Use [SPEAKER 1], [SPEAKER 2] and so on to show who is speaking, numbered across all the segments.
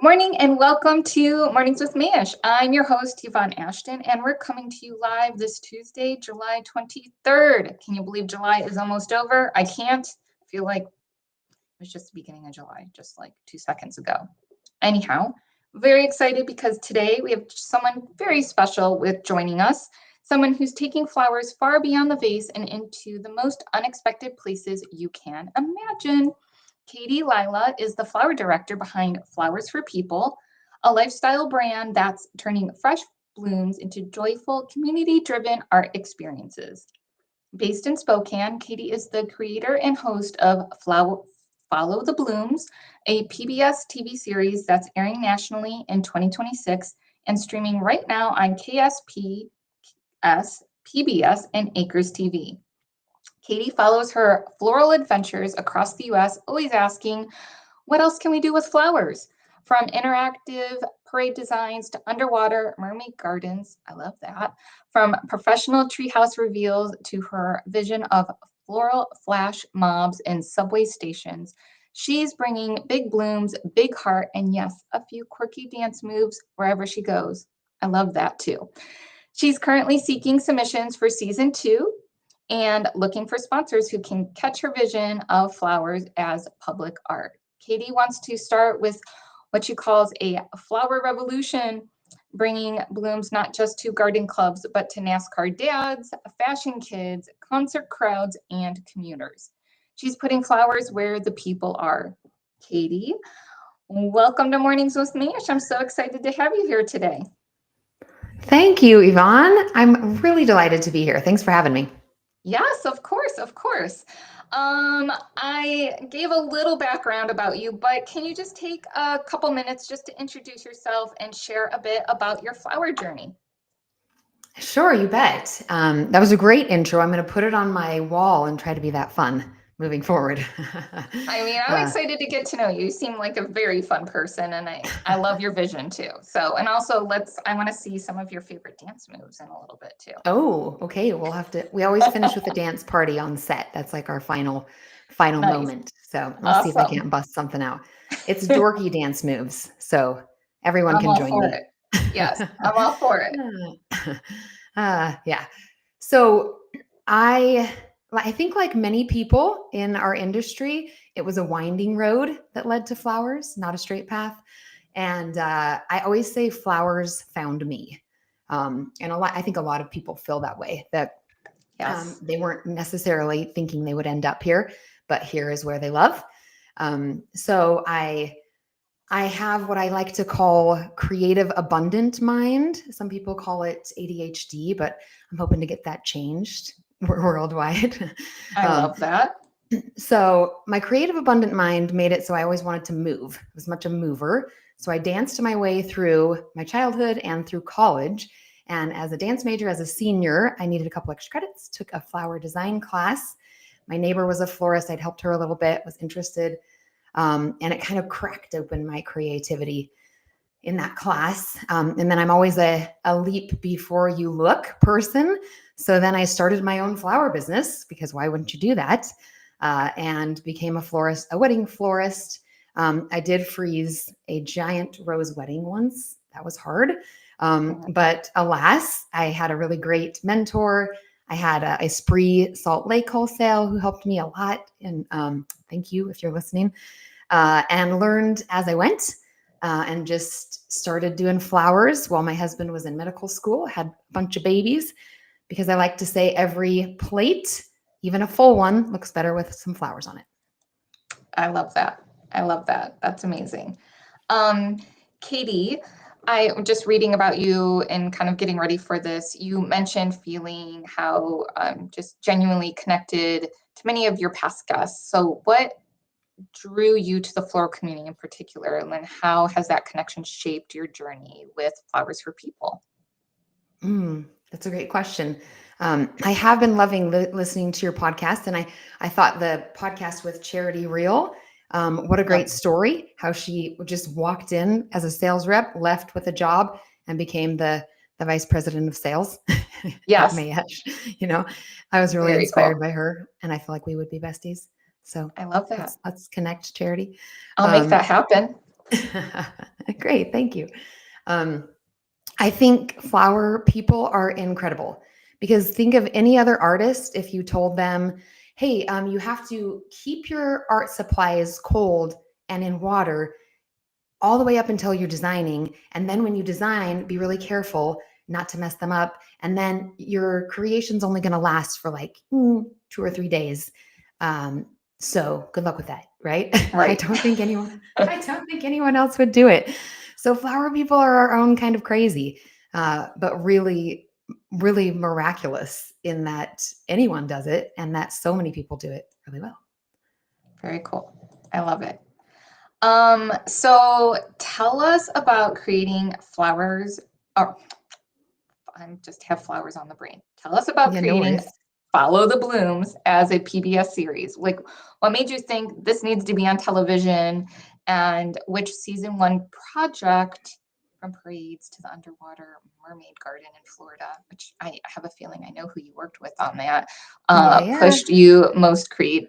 [SPEAKER 1] Morning and welcome to Mornings with Mayesh. I'm your host, Yvonne Ashton, and we're coming to you live this Tuesday, July 23rd. Can you believe July is almost over? I can't. I feel like it was just the beginning of July, just like 2 seconds ago. Anyhow, very excited because today we have someone very special with joining us, someone who's taking flowers far beyond the vase and into the most unexpected places you can imagine. Katie Lila is the flower director behind Flowers for People, a lifestyle brand that's turning fresh blooms into joyful, community-driven art experiences. Based in Spokane, Katie is the creator and host of Follow the Blooms, a PBS TV series that's airing nationally in 2026 and streaming right now on KSPS, PBS, and Acres TV. Katie follows her floral adventures across the US, always asking, what else can we do with flowers? From interactive parade designs to underwater mermaid gardens, I love that. From professional treehouse reveals to her vision of floral flash mobs in subway stations, she's bringing big blooms, big heart, and yes, a few quirky dance moves wherever she goes. I love that too. She's currently seeking submissions for season 2 and looking for sponsors who can catch her vision of flowers as public art. Katie wants to start with what she calls a flower revolution, bringing blooms not just to garden clubs, but to NASCAR dads, fashion kids, concert crowds, and commuters. She's putting flowers where the people are. Katie, welcome to Mornings with Mayesh. I'm so excited to have you here today.
[SPEAKER 2] Thank you, Yvonne. I'm really delighted to be here. Thanks for having me.
[SPEAKER 1] Yes, of course, of course. I gave a little background about you, but can you just take a couple minutes just to introduce yourself and share a bit about your flower journey?
[SPEAKER 2] Sure, you bet. That was a great intro. I'm going to put it on my wall and try to be that fun moving forward.
[SPEAKER 1] I mean, I'm excited to get to know you. You seem like a very fun person, and I love your vision too. So, and also I want to see some of your favorite dance moves in a little bit too.
[SPEAKER 2] Oh, okay. We always finish with a dance party on set. That's like our final
[SPEAKER 1] Nice.
[SPEAKER 2] moment. So I'll see if I can't bust something out. It's dorky dance moves. So everyone
[SPEAKER 1] I'm
[SPEAKER 2] can
[SPEAKER 1] all
[SPEAKER 2] join
[SPEAKER 1] for
[SPEAKER 2] me.
[SPEAKER 1] it. Yes, I'm all for it.
[SPEAKER 2] Yeah. So I think like many people in our industry, it was a winding road that led to flowers, not a straight path. And I always say flowers found me. And I think a lot of people feel that way, that
[SPEAKER 1] Yes.
[SPEAKER 2] they weren't necessarily thinking they would end up here, but here is where they love. So I have what I like to call creative abundant mind. Some people call it ADHD, but I'm hoping to get that changed worldwide.
[SPEAKER 1] I love that.
[SPEAKER 2] So my creative abundant mind made it so I always wanted to move. I was much a mover. So I danced my way through my childhood and through college. And as a dance major, as a senior, I needed a couple extra credits, took a flower design class. My neighbor was a florist. I'd helped her a little bit, was interested. And it kind of cracked open my creativity in that class. And then I'm always a leap before you look person. So then I started my own flower business, because why wouldn't you do that? And became a florist, a wedding florist. I did freeze a giant rose wedding once. That was hard. But alas, I had a really great mentor. I had a Esprit Salt Lake wholesale who helped me a lot. And thank you if you're listening. And learned as I went, and just started doing flowers while my husband was in medical school, had a bunch of babies, because I like to say every plate, even a full one, looks better with some flowers on it.
[SPEAKER 1] I love that. I love that. That's amazing. Katie, I'm just reading about you and kind of getting ready for this. You mentioned feeling how just genuinely connected to many of your past guests. So what drew you to the floral community in particular, and then how has that connection shaped your journey with Flowers for People?
[SPEAKER 2] That's a great question. I have been loving listening to your podcast, and I thought the podcast with Charity Real, what a great story, how she just walked in as a sales rep, left with a job, and became the vice president of sales
[SPEAKER 1] Yes.
[SPEAKER 2] at Mayesh. I was really
[SPEAKER 1] Very
[SPEAKER 2] inspired
[SPEAKER 1] cool.
[SPEAKER 2] by her, and I feel like we would be besties. So
[SPEAKER 1] I love that.
[SPEAKER 2] let's connect, Charity.
[SPEAKER 1] I'll make that happen.
[SPEAKER 2] Great, thank you. Um, I think flower people are incredible because think of any other artist if you told them, hey, you have to keep your art supplies cold and in water all the way up until you're designing. And then when you design, be really careful not to mess them up. And then your creation's only going to last for like 2 or 3 days. Um, so good luck with that, right? I
[SPEAKER 1] Right.
[SPEAKER 2] don't think anyone, I don't think anyone else would do it. So flower people are our own kind of crazy, but really, really miraculous in that anyone does it and that so many people do it really well.
[SPEAKER 1] Very cool. I love it. So tell us about creating flowers. Oh, I just have flowers on the brain. Tell us about
[SPEAKER 2] Yeah, no
[SPEAKER 1] creating
[SPEAKER 2] worries.
[SPEAKER 1] Follow the Blooms as a PBS series. Like, what made you think this needs to be on television, and which season one project, from parades to the underwater mermaid garden in Florida, which I have a feeling I know who you worked with on that,
[SPEAKER 2] Yeah, yeah.
[SPEAKER 1] pushed you most creatively?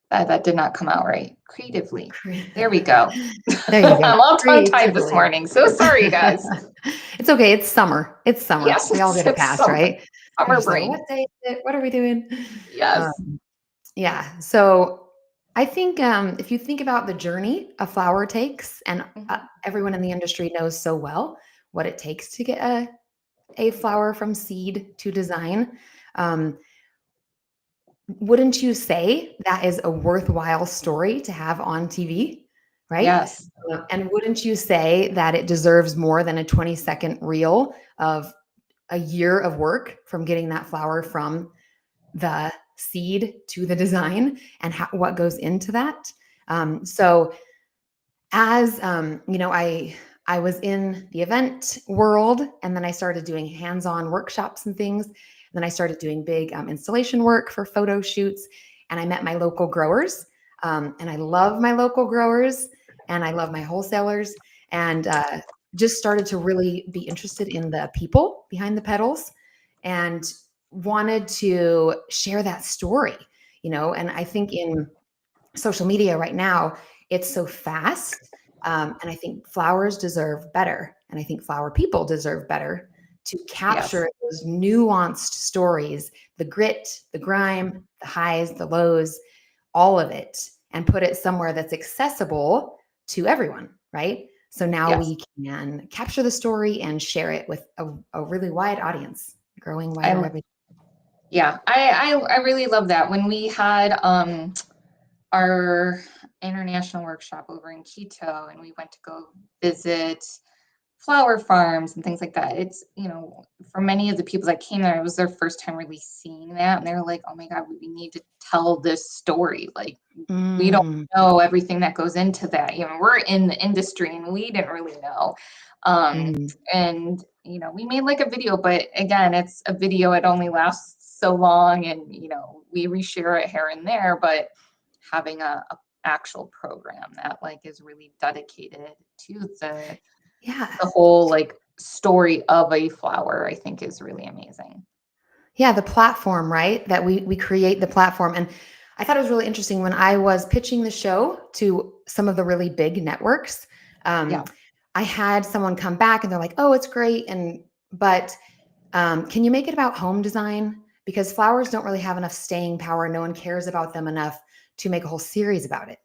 [SPEAKER 1] That did not come out right. Creatively. There we go.
[SPEAKER 2] There you go.
[SPEAKER 1] I'm all tongue-tied this
[SPEAKER 2] Creatively.
[SPEAKER 1] morning. So sorry, guys.
[SPEAKER 2] It's okay. It's summer. It's summer.
[SPEAKER 1] Yes,
[SPEAKER 2] We all get a
[SPEAKER 1] it's
[SPEAKER 2] pass,
[SPEAKER 1] summer.
[SPEAKER 2] right? We're
[SPEAKER 1] Summer
[SPEAKER 2] just like, what
[SPEAKER 1] brain.
[SPEAKER 2] day is it? What are we doing?
[SPEAKER 1] Yes.
[SPEAKER 2] Um, yeah. So I think if you think about the journey a flower takes, and
[SPEAKER 1] Mhm.
[SPEAKER 2] everyone in the industry knows so well what it takes to get a flower from seed to design. Um, wouldn't you say that is a worthwhile story to have on TV? Right?
[SPEAKER 1] Yes.
[SPEAKER 2] And wouldn't you say that it deserves more than a 20-second reel of a year of work from getting that flower from the seed to the design and what goes into that? So as I was in the event world, and then I started doing hands-on workshops and things. And then I started doing big installation work for photo shoots, and I met my local growers. And I love my local growers, and I love my wholesalers, and just started to really be interested in the people behind the petals, and wanted to share that story. And I think in social media right now, it's so fast. And I think flowers deserve better. And I think flower people deserve better to
[SPEAKER 1] Yes.
[SPEAKER 2] capture those nuanced stories, the grit, the grime, the highs, the lows, all of it, and put it somewhere that's accessible to everyone, right? So now
[SPEAKER 1] Yes.
[SPEAKER 2] we can capture the story and share it with a really wide audience, growing wider
[SPEAKER 1] I
[SPEAKER 2] every.
[SPEAKER 1] yeah. I really love that. When we had our international workshop over in Quito, and we went to go visit flower farms and things like that. It's, for many of the people that came there, it was their first time really seeing that. And they're like, oh my God, we need to tell this story. Like, we don't
[SPEAKER 2] Mm,
[SPEAKER 1] know everything that goes into that. We're in the industry and we didn't really know. Um,
[SPEAKER 2] mm,
[SPEAKER 1] and, we made like a video, but again, it's a video, it only lasts so long, and, we reshare it here and there, but having a actual program that like is really dedicated to
[SPEAKER 2] yeah.
[SPEAKER 1] the whole like story of a flower, I think is really amazing.
[SPEAKER 2] Yeah, the platform, right? That we create the platform. And I thought it was really interesting when I was pitching the show to some of the really big networks.
[SPEAKER 1] Yeah.
[SPEAKER 2] I had someone come back and they're like, "Oh, it's great, but can you make it about home design? Because flowers don't really have enough staying power. No one cares about them enough to make a whole series about it."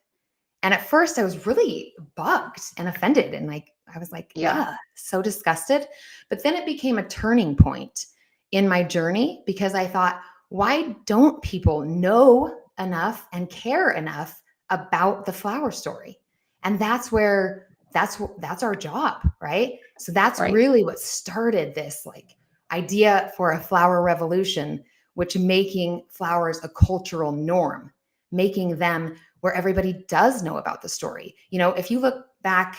[SPEAKER 2] And at first, I was really bugged and offended, and like I was like,
[SPEAKER 1] Yeah.
[SPEAKER 2] so disgusted. But then it became a turning point in my journey because I thought, why don't people know enough and care enough about the flower story? And that's our job, right? So that's
[SPEAKER 1] Right.
[SPEAKER 2] really what started this like idea for a flower revolution, which making flowers a cultural norm, making them where everybody does know about the story. If you look back,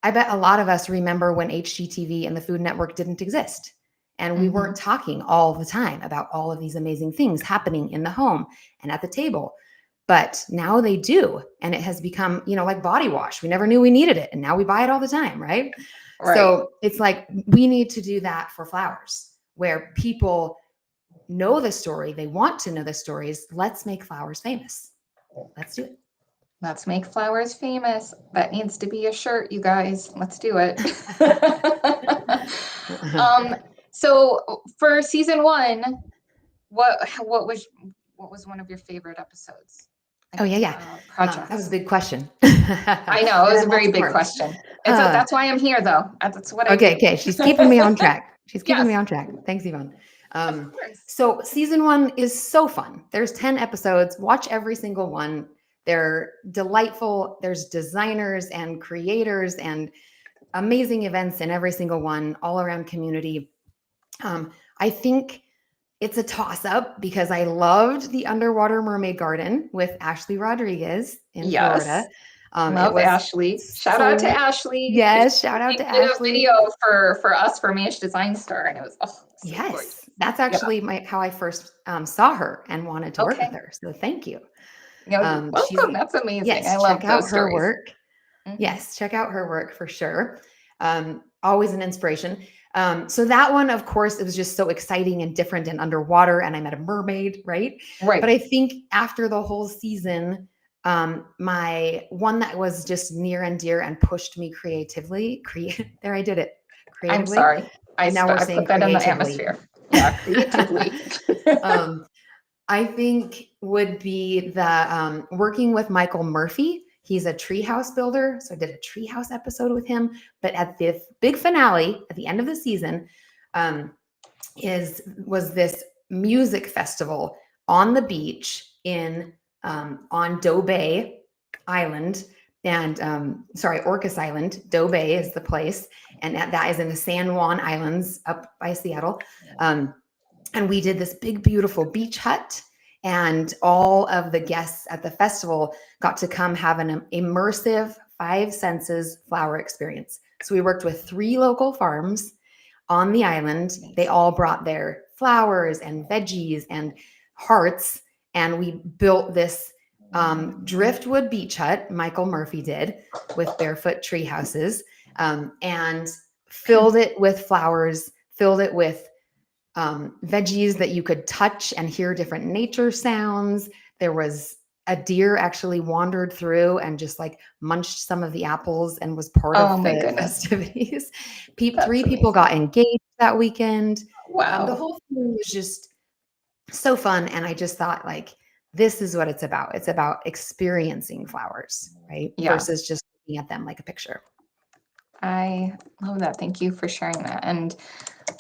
[SPEAKER 2] I bet a lot of us remember when HGTV and the Food Network didn't exist. And we
[SPEAKER 1] Hmm.
[SPEAKER 2] weren't talking all the time about all of these amazing things happening in the home and at the table. But now they do. And it has become, like body wash. We never knew we needed it. And now we buy it all the time, right?
[SPEAKER 1] Right.
[SPEAKER 2] So it's like we need to do that for flowers, where people know the story. They want to know the stories. Let's make flowers famous. Let's do it.
[SPEAKER 1] Let's make flowers famous. That needs to be a shirt, you guys. Let's do it. um, so for season one, what was one of your favorite episodes?
[SPEAKER 2] Oh, yeah.
[SPEAKER 1] Projects.
[SPEAKER 2] That was a big question.
[SPEAKER 1] I know, it was a very big
[SPEAKER 2] More.
[SPEAKER 1] question. That's why I'm here, though. That's what I do.
[SPEAKER 2] Okay. She's keeping me on track. She's keeping
[SPEAKER 1] Yes.
[SPEAKER 2] me on track. Thanks, Yvonne.
[SPEAKER 1] Of course.
[SPEAKER 2] So season 1 is so fun. There's 10 episodes. Watch every single one. They're delightful. There's designers and creators and amazing events in every single one, all around community. I think it's a toss-up because I loved the underwater mermaid garden with Ashley Rodriguez in Florida.
[SPEAKER 1] Love Ashley. Shout out to Ashley.
[SPEAKER 2] Yes, shout out to Ashley.
[SPEAKER 1] Did a video for us for Mayesh Design Star, and it was so gorgeous.
[SPEAKER 2] That's actually how I first saw her and wanted to work with her. So thank you.
[SPEAKER 1] Welcome. That's amazing.
[SPEAKER 2] Yes,
[SPEAKER 1] I love
[SPEAKER 2] check out
[SPEAKER 1] those
[SPEAKER 2] her
[SPEAKER 1] stories.
[SPEAKER 2] work. Mm-hmm. Yes, check out her work for sure. Always an inspiration. So that one, of course, it was just so exciting and different and underwater, and I met a mermaid, right?
[SPEAKER 1] Right.
[SPEAKER 2] But I think after the whole season, my one that was just near and dear and pushed me creatively. There, I did it. Creatively.
[SPEAKER 1] I'm sorry.
[SPEAKER 2] I
[SPEAKER 1] put that in the atmosphere. Yeah, creatively.
[SPEAKER 2] I think would be the working with Michael Murphy. He's a treehouse builder. So I did a treehouse episode with him. But at the big finale, at the end of the season, was this music festival on the beach on Doe Bay Island. And Orcas Island. Doe Bay is the place. And that is in the San Juan Islands up by Seattle. And we did this big, beautiful beach hut. And all of the guests at the festival got to come have an immersive 5 senses flower experience. So we worked with 3 local farms on the island. They all brought their flowers and veggies and hearts. And we built this driftwood beach hut, Michael Murphy did, with barefoot tree houses, and filled it with flowers, filled it with veggies that you could touch and hear different nature sounds. There was a deer actually wandered through and just like munched some of the apples and was part of the festivities. 3 people got engaged that weekend.
[SPEAKER 1] Wow.
[SPEAKER 2] The whole thing was just so fun. And I just thought, like, this is what it's about. It's about experiencing flowers, right?
[SPEAKER 1] Yeah.
[SPEAKER 2] Versus just looking at them like a picture.
[SPEAKER 1] I love that. Thank you for sharing that. And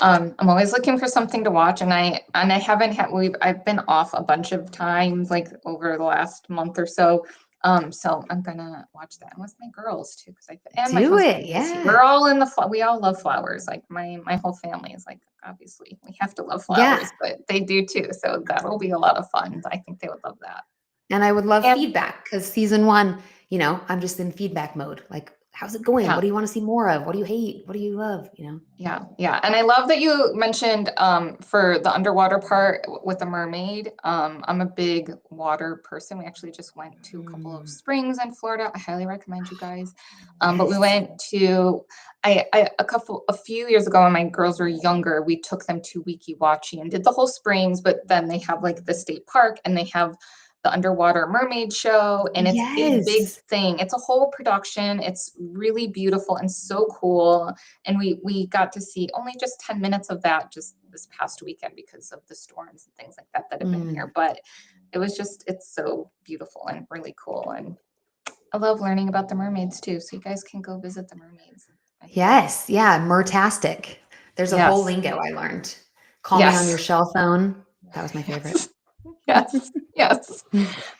[SPEAKER 1] I'm always looking for something to watch, and I've been off a bunch of times, like over the last month or so. So I'm gonna watch that with my girls too, because we're all we all love flowers. Like my whole family is like, obviously we have to love flowers, but they do too. So that'll be a lot of fun. I think they would love that.
[SPEAKER 2] And I would love feedback, because season 1, I'm just in feedback mode. Like, how's it going? What do you want to see more of? What do you hate? What do you love?
[SPEAKER 1] Yeah. And I love that you mentioned for the underwater part with the mermaid. I'm a big water person. We actually just went to a couple of springs in Florida. I highly recommend you guys. But we went to a few years ago when my girls were younger, we took them to Weeki Wachee and did the whole springs, but then they have like the state park and they have the underwater mermaid show, and it's a big thing. It's a whole production. It's really beautiful and so cool. And we got to see only just 10 minutes of that just this past weekend because of the storms and things like that have been here. But it's so beautiful and really cool. And I love learning about the mermaids too. So you guys can go visit the mermaids.
[SPEAKER 2] Yes. Yeah. Mertastic. There's a whole lingo I learned. Call me on your shell phone. That was my favorite.
[SPEAKER 1] Yes.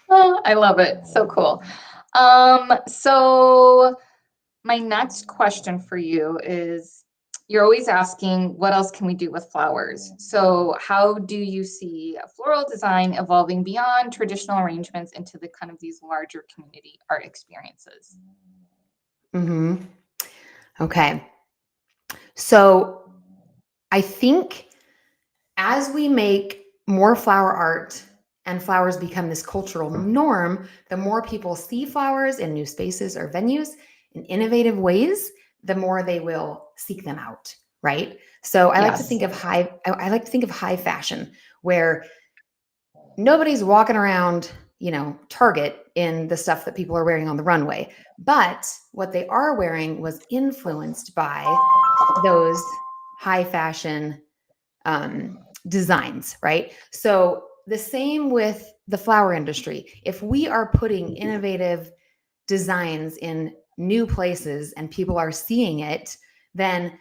[SPEAKER 1] Oh, I love it. So cool. So my next question for you is, you're always asking, what else can we do with flowers? So how do you see floral design evolving beyond traditional arrangements into the kind of these larger community art experiences?
[SPEAKER 2] Okay. So I think as we make more flower art and flowers become this cultural norm, the more people see flowers in new spaces or venues in innovative ways, the more they will seek them out, right? So I like to think of high fashion, where nobody's walking around target in the stuff that people are wearing on the runway. But what they are wearing was influenced by those high fashion designs, right? So the same with the flower industry. If we are putting innovative designs in new places and people are seeing it, then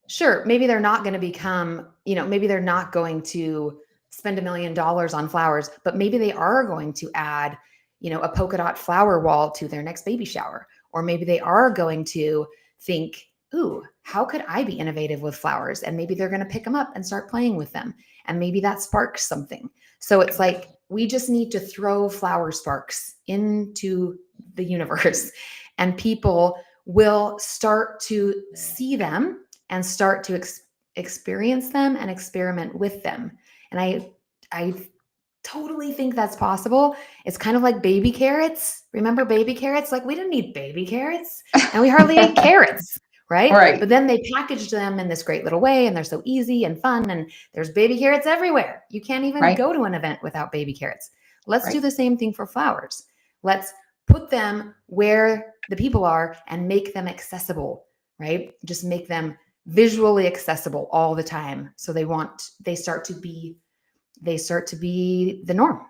[SPEAKER 2] sure, maybe they're not going to become, maybe they're not going to spend $1 million on flowers, but maybe they are going to add, a polka dot flower wall to their next baby shower. Or maybe they are going to think, ooh, how could I be innovative with flowers? And maybe they're going to pick them up and start playing with them. And maybe that sparks something. So it's like, we just need to throw flower sparks into the universe and people will start to see them and start to experience them and experiment with them. And I totally think that's possible. It's kind of like baby carrots. Remember baby carrots? Like, we didn't need baby carrots and we hardly ate carrots, right?
[SPEAKER 1] Right.
[SPEAKER 2] But then they packaged them in this great little way and they're so easy and fun and there's baby carrots everywhere. You can't even go to an event without baby carrots. Let's do the same thing for flowers. Let's put them where the people are and make them accessible, right? Just make them visually accessible all the time. So they start to be the norm.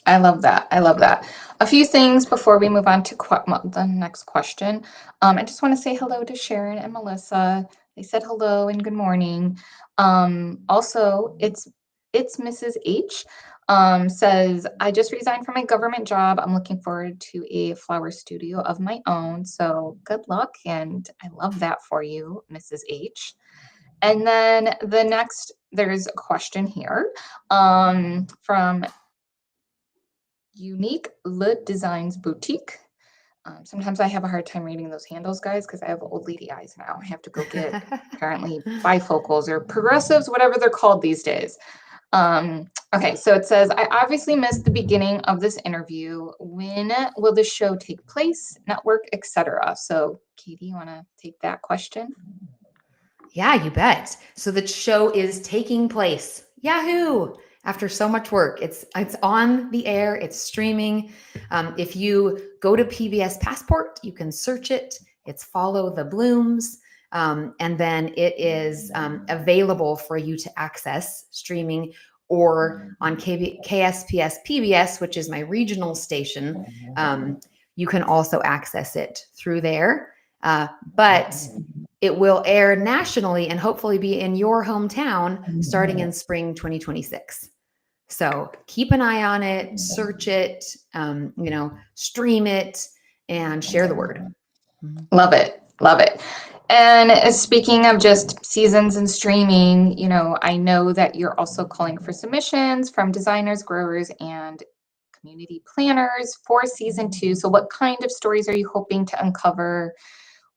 [SPEAKER 1] I love that. I love that. A few things before we move on to the next question. I just want to say hello to Sharon and Melissa. They said hello and good morning. Also, it's Mrs. H. Says, I just resigned from my government job. I'm looking forward to a flower studio of my own. So good luck. And I love that for you, Mrs. H. And then there's a question here from Unique Le Designs Boutique. Sometimes I have a hard time reading those handles, guys, because I have old lady eyes now. I have to go get apparently bifocals or progressives, whatever they're called these days. Okay, so it says, I obviously missed the beginning of this interview. When will the show take place, network, etc.? So Katie, you want to take that question?
[SPEAKER 2] Yeah, you bet. So the show is taking place. Yahoo! After so much work, it's on the air. It's streaming. If you go to PBS Passport, you can search it. It's Follow the Blooms, and then it is available for you to access streaming or on KSPS PBS, which is my regional station. You can also access it through there, but it will air nationally and hopefully be in your hometown starting in spring 2026. So keep an eye on it, search it, stream it, and share the word.
[SPEAKER 1] Love it. Love it. And speaking of just seasons and streaming, I know that you're also calling for submissions from designers, growers, and community planners for season 2. So what kind of stories are you hoping to uncover?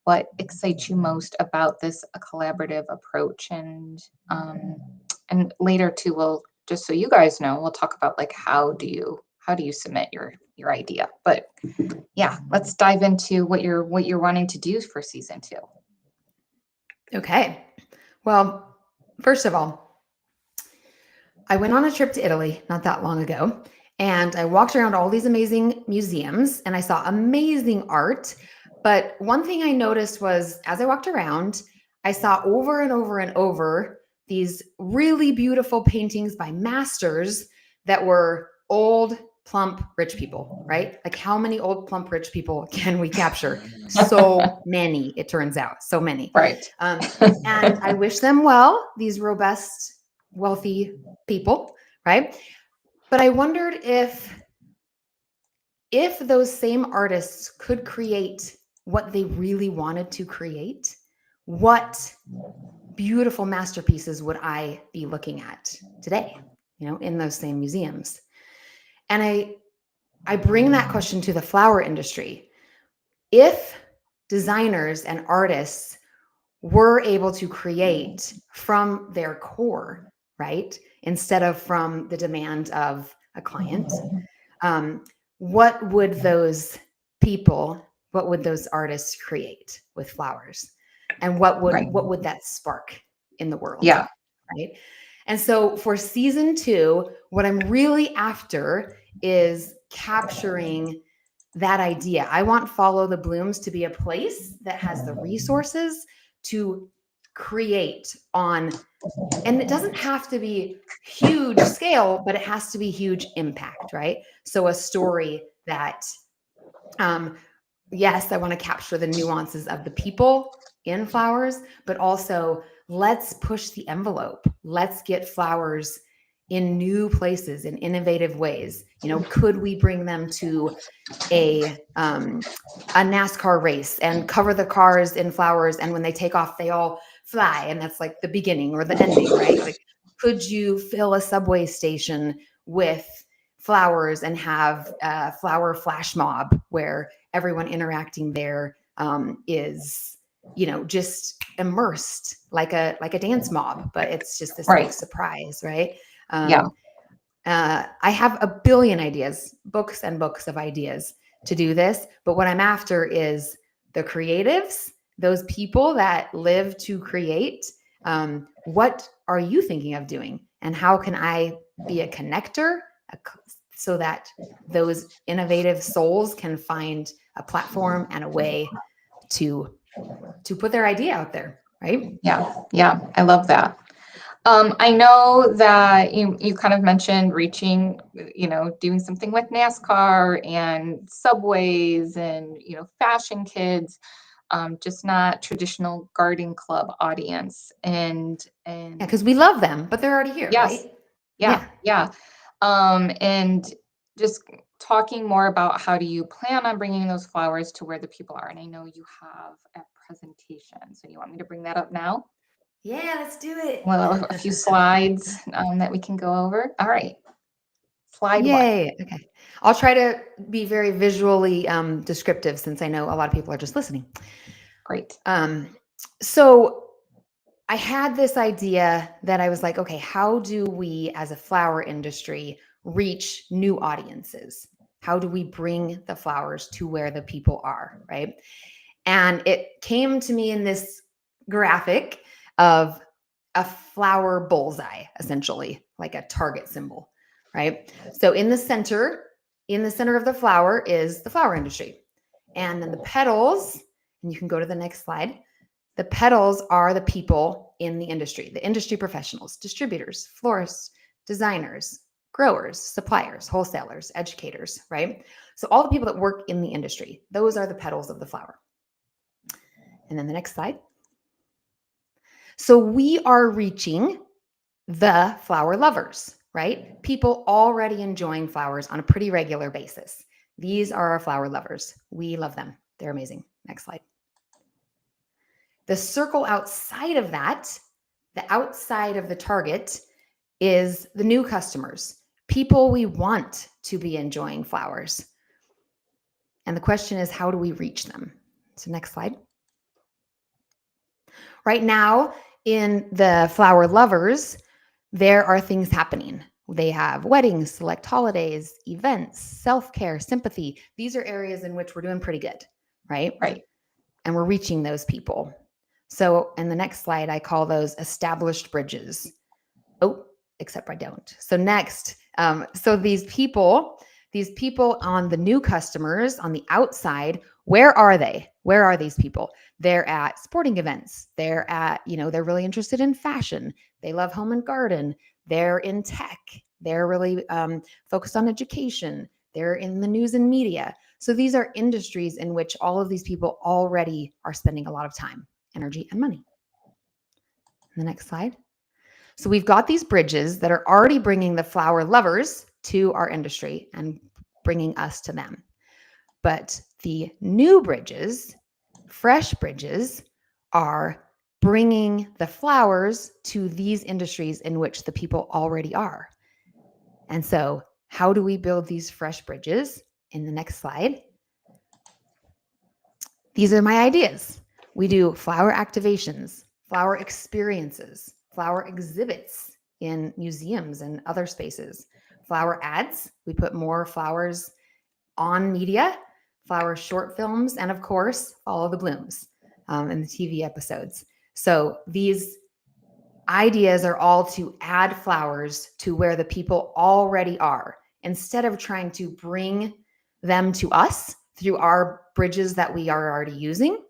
[SPEAKER 1] What excites you most about this collaborative approach? And later too, we'll, just so you guys know, we'll talk about like how do you submit your idea. But yeah, let's dive into what you're wanting to do for season 2.
[SPEAKER 2] Okay. Well, first of all, I went on a trip to Italy not that long ago, and I walked around all these amazing museums and I saw amazing art. But one thing I noticed was as I walked around, I saw over and over and over these really beautiful paintings by masters that were old, plump, rich people, right? Like, how many old, plump, rich people can we capture? So many, it turns out, so many.
[SPEAKER 1] Right.
[SPEAKER 2] And I wish them well, these robust, wealthy people, right? But I wondered if those same artists could create what they really wanted to create, what beautiful masterpieces would I be looking at today, in those same museums? And I bring that question to the flower industry. If designers and artists were able to create from their core, right, instead of from the demand of a client, what would those artists create with flowers? And what would that spark in the world?
[SPEAKER 1] Yeah.
[SPEAKER 2] Right. And so for season 2, what I'm really after is capturing that idea. I want Follow the Blooms to be a place that has the resources to create on, and it doesn't have to be huge scale, but it has to be huge impact, right? So a story that, yes, I want to capture the nuances of the people in flowers, but also let's push the envelope. Let's get flowers in new places, in innovative ways. Could we bring them to a NASCAR race and cover the cars in flowers, and when they take off, they all fly, and that's like the beginning or the ending, right? Like, could you fill a subway station with flowers and have a flower flash mob where everyone interacting there is, just immersed like a dance mob, but it's just this big surprise, right?
[SPEAKER 1] Yeah.
[SPEAKER 2] I have a billion ideas, books and books of ideas to do this, but what I'm after is the creatives, those people that live to create. What are you thinking of doing, and how can I be a connector so that those innovative souls can find a platform and a way to put their idea out there, right?
[SPEAKER 1] Yeah, I love that. I know that you kind of mentioned reaching, doing something with NASCAR and subways and, fashion kids, just not traditional garden club audience. And
[SPEAKER 2] Yeah, because we love them, but they're already here,
[SPEAKER 1] yes,
[SPEAKER 2] right?
[SPEAKER 1] yeah, yeah. And just talking more about how do you plan on bringing those flowers to where the people are. And I know you have a presentation, so you want me to bring that up now?
[SPEAKER 2] Yeah, let's do it.
[SPEAKER 1] Well, a few slides that we can go over. All right, slide one.
[SPEAKER 2] Yay. Okay. I'll try to be very visually descriptive, since I know a lot of people are just listening.
[SPEAKER 1] Great.
[SPEAKER 2] So I had this idea that I was like, okay, how do we as a flower industry reach new audiences? How do we bring the flowers to where the people are, right? And it came to me in this graphic of a flower bullseye, essentially, like a target symbol, right? So in the center of the flower is the flower industry. And then the petals, and you can go to the next slide. The petals are the people in the industry professionals, distributors, florists, designers, growers, suppliers, wholesalers, educators, right? So all the people that work in the industry, those are the petals of the flower. And then the next slide. So we are reaching the flower lovers, right? People already enjoying flowers on a pretty regular basis. These are our flower lovers. We love them. They're amazing. Next slide. The circle outside of that, the outside of the target, is the new customers, people we want to be enjoying flowers. And the question is, how do we reach them? So next slide. Right now, in the flower lovers, there are things happening. They have weddings, select holidays, events, self-care, sympathy. These are areas in which we're doing pretty good, right?
[SPEAKER 1] Right.
[SPEAKER 2] And we're reaching those people. So in the next slide, I call those established bridges. Oh, except I don't. So next, so these people on the new customers on the outside, where are they? Where are these people? They're at sporting events. They're at, they're really interested in fashion. They love home and garden. They're in tech. They're really focused on education. They're in the news and media. So these are industries in which all of these people already are spending a lot of time, energy, and money. The next slide. So we've got these bridges that are already bringing the flower lovers to our industry and bringing us to them. But the new bridges, fresh bridges, are bringing the flowers to these industries in which the people already are. And so how do we build these fresh bridges? In the next slide. These are my ideas. We do flower activations, flower experiences, flower exhibits in museums and other spaces, flower ads. We put more flowers on media, flower short films, and of course, Follow the Blooms in the TV episodes. So these ideas are all to add flowers to where the people already are instead of trying to bring them to us through our bridges that we are already using,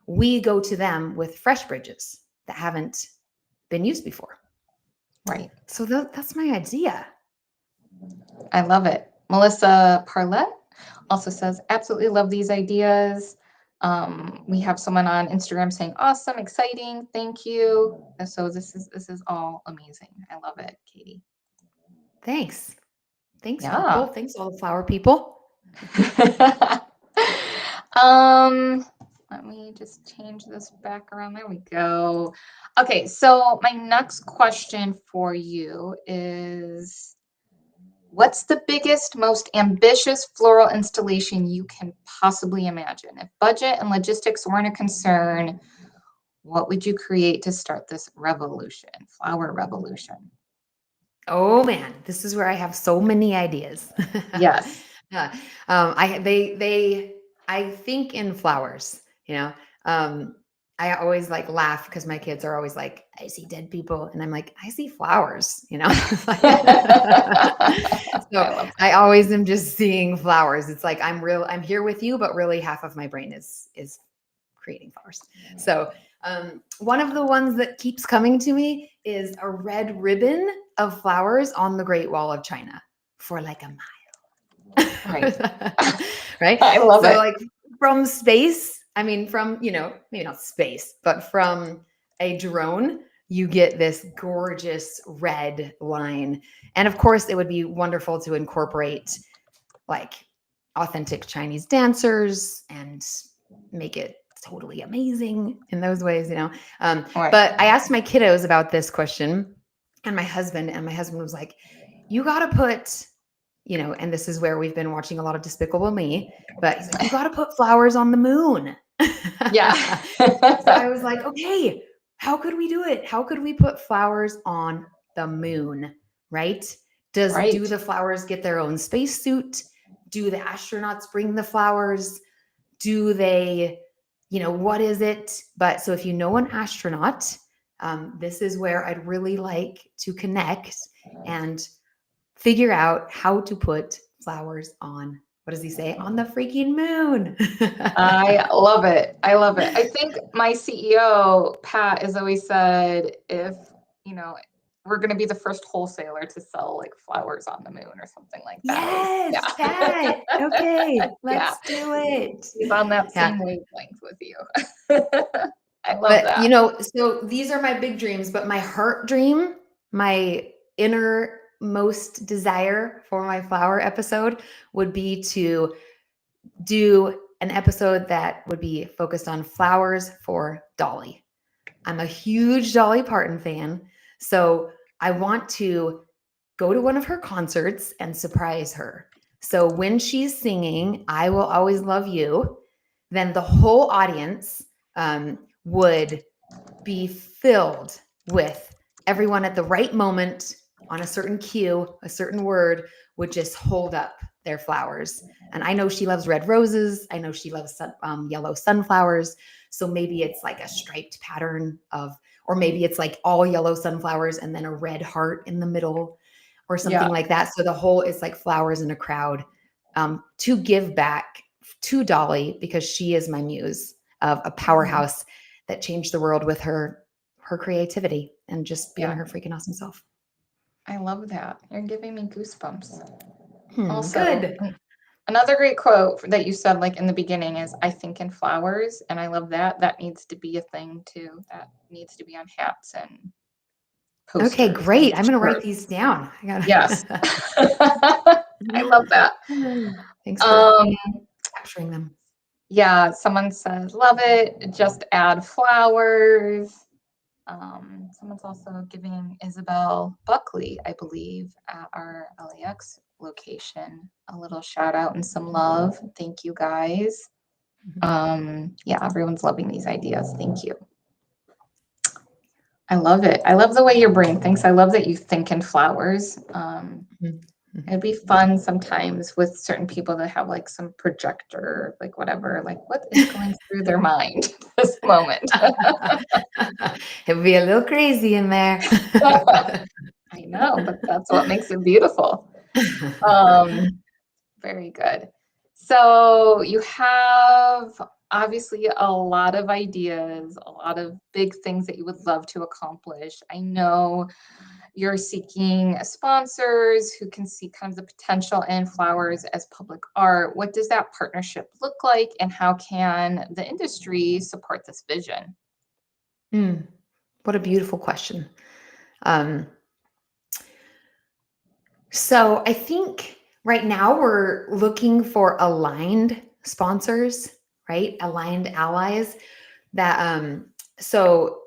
[SPEAKER 2] we go to them with fresh bridges that haven't been used before.
[SPEAKER 1] Right.
[SPEAKER 2] So that's my idea.
[SPEAKER 1] I love it. Melissa Parlett also says, absolutely love these ideas. We have someone on Instagram saying, awesome, exciting, thank you. And so this is all amazing. I love it, Katie.
[SPEAKER 2] Thanks. Thanks,
[SPEAKER 1] Yeah.
[SPEAKER 2] people. Thanks, all the flower people.
[SPEAKER 1] Let me just change this back around. There we go. Okay, so my next question for you is, what's the biggest, most ambitious floral installation you can possibly imagine? If budget and logistics weren't a concern, what would you create to start this revolution, flower revolution?
[SPEAKER 2] Oh man, this is where I have so many ideas.
[SPEAKER 1] Yes.
[SPEAKER 2] I think in flowers, you know. I always like laugh because my kids are always like, I see dead people, and I'm like, I see flowers, you know. So I always am just seeing flowers. It's like I'm here with you, but really half of my brain is creating flowers. So one of the ones that keeps coming to me is a red ribbon of flowers on the Great Wall of China for like a mile.
[SPEAKER 1] Right.
[SPEAKER 2] Right.
[SPEAKER 1] I love it.
[SPEAKER 2] So like from space, I mean, from, maybe not space, but from a drone, you get this gorgeous red line. And of course, it would be wonderful to incorporate like authentic Chinese dancers and make it totally amazing in those ways,
[SPEAKER 1] Right.
[SPEAKER 2] But I asked my kiddos about this question and my husband was like, you got to put, and this is where we've been watching a lot of Despicable Me, but he's like, you got to put flowers on the moon.
[SPEAKER 1] Yeah.
[SPEAKER 2] So I was like, okay, how could we do it? How could we put flowers on the moon? Right? Do the flowers get their own spacesuit? Do the astronauts bring the flowers? Do they, what is it? But so if you know an astronaut, this is where I'd really like to connect and figure out how to put flowers on, what does he say? On the freaking moon.
[SPEAKER 1] I love it. I love it. I think my CEO, Pat, has always said, if, we're going to be the first wholesaler to sell like flowers on the moon or something like that.
[SPEAKER 2] Yes, Pat. Okay, let's do it.
[SPEAKER 1] He's on that same wavelength with you. I love that.
[SPEAKER 2] So these are my big dreams, but my heart dream, my innermost desire for my flower episode would be to do an episode that would be focused on flowers for Dolly. I'm a huge Dolly Parton fan, so I want to go to one of her concerts and surprise her. So when she's singing I Will Always Love You, then the whole audience would be filled with everyone at the right moment on a certain cue, a certain word, would just hold up their flowers. And I know she loves red roses. I know she loves yellow sunflowers. So maybe it's like a striped pattern or maybe it's like all yellow sunflowers and then a red heart in the middle or something like that. So the whole is like flowers in a crowd to give back to Dolly, because she is my muse of a powerhouse that changed the world with her creativity and just being her freaking awesome self.
[SPEAKER 1] I love that. You're giving me goosebumps.
[SPEAKER 2] Also, good.
[SPEAKER 1] Another great quote that you said like in the beginning is, I think in flowers. And I love that. That needs to be a thing too. That needs to be on hats and posters.
[SPEAKER 2] Okay, great. I'm going to write these down.
[SPEAKER 1] Yes. I love that.
[SPEAKER 2] Thanks for capturing them.
[SPEAKER 1] Yeah, someone says, love it. Just add flowers. Someone's also giving Isabel Buckley, I believe, at our LAX location, a little shout out and some love. Thank you guys. Yeah, everyone's loving these ideas. Thank you. I love it. I love the way your brain thinks. I love that you think in flowers. It'd be fun sometimes with certain people that have like some projector, like whatever, like what is going through their mind this moment.
[SPEAKER 2] It would be a little crazy in there.
[SPEAKER 1] I know, but that's what makes it beautiful. Um, Very good. So you have obviously a lot of ideas, a lot of big things that you would love to accomplish. I know you're seeking sponsors who can see kind of the potential in flowers as public art. What does that partnership look like, and how can the industry support this vision?
[SPEAKER 2] Mm, what a beautiful question. Um, so I think right now we're looking for aligned sponsors, right? Aligned allies that so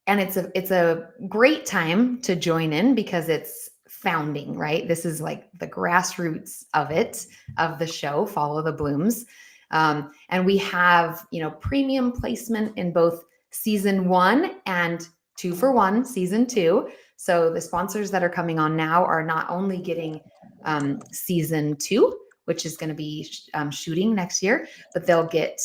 [SPEAKER 2] and it's a great time to join in because it's founding, right? This is like the grassroots of it, of the show Follow the Blooms. And we have, premium placement in both season 1 and 2-for-1 season 2. So the sponsors that are coming on now are not only getting season 2, which is going to be shooting next year, but they'll get